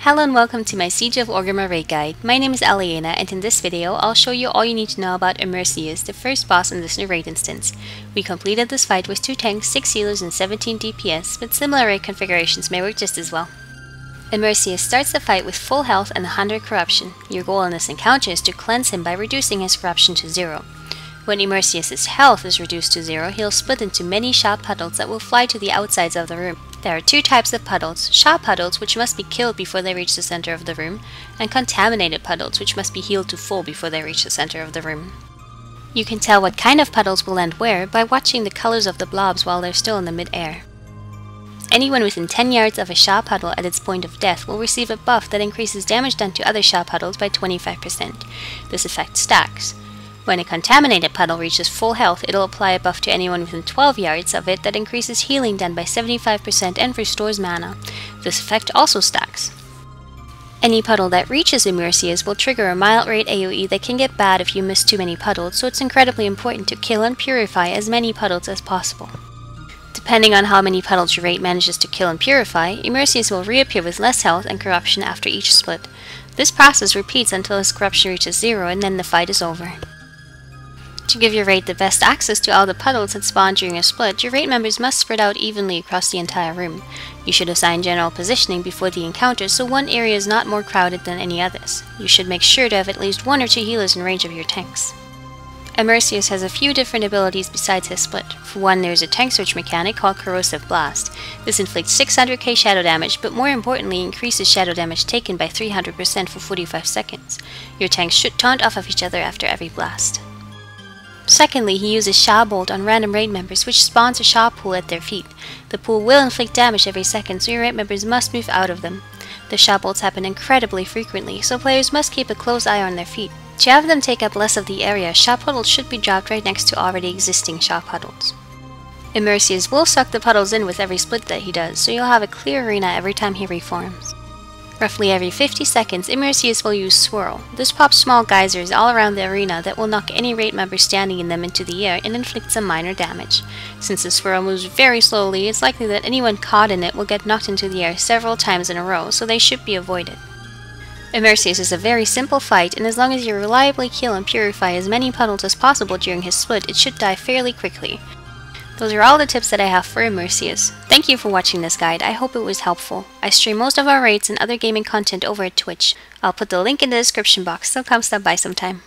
Hello and welcome to my Siege of Orgrimmar raid guide. My name is Aliena, and in this video I'll show you all you need to know about Immerseus, the first boss in this new raid instance. We completed this fight with 2 tanks, 6 healers and 17 DPS, but similar raid configurations may work just as well. Immerseus starts the fight with full health and 100 corruption. Your goal in this encounter is to cleanse him by reducing his corruption to 0. When Immerseus' health is reduced to 0, he'll split into many shot puddles that will fly to the outsides of the room. There are 2 types of puddles: shot puddles, which must be killed before they reach the center of the room, and contaminated puddles, which must be healed to full before they reach the center of the room. You can tell what kind of puddles will land where by watching the colors of the blobs while they're still in the mid-air. Anyone within 10 yards of a shot puddle at its point of death will receive a buff that increases damage done to other shot puddles by 25%. This effect stacks. When a contaminated puddle reaches full health, it'll apply a buff to anyone within 12 yards of it that increases healing done by 75% and restores mana. This effect also stacks. Any puddle that reaches Immerseus will trigger a mild rate AoE that can get bad if you miss too many puddles, so it's incredibly important to kill and purify as many puddles as possible. Depending on how many puddles your raid manages to kill and purify, Immerseus will reappear with less health and corruption after each split. This process repeats until his corruption reaches 0 and then the fight is over. To give your raid the best access to all the puddles that spawn during a split, your raid members must spread out evenly across the entire room. You should assign general positioning before the encounter so one area is not more crowded than any others. You should make sure to have at least 1 or 2 healers in range of your tanks. Immerseus has a few different abilities besides his split. For one, there is a tank search mechanic called Corrosive Blast. This inflicts 600k shadow damage, but more importantly increases shadow damage taken by 300% for 45 seconds. Your tanks should taunt off of each other after every blast. Secondly, he uses Sha Bolt on random raid members, which spawns a Sha pool at their feet. The pool will inflict damage every second, so your raid members must move out of them. The Sha Bolts happen incredibly frequently, so players must keep a close eye on their feet. To have them take up less of the area, Sha puddles should be dropped right next to already existing Sha puddles. Immerseus will suck the puddles in with every split that he does, so you'll have a clear arena every time he reforms. Roughly every 50 seconds, Immerseus will use Swirl. This pops small geysers all around the arena that will knock any raid member standing in them into the air and inflict some minor damage. Since the swirl moves very slowly, it's likely that anyone caught in it will get knocked into the air several times in a row, so they should be avoided. Immerseus is a very simple fight, and as long as you reliably kill and purify as many puddles as possible during his split, it should die fairly quickly. Those are all the tips that I have for Immerseus. Thank you for watching this guide. I hope it was helpful. I stream most of our raids and other gaming content over at Twitch. I'll put the link in the description box, so come stop by sometime.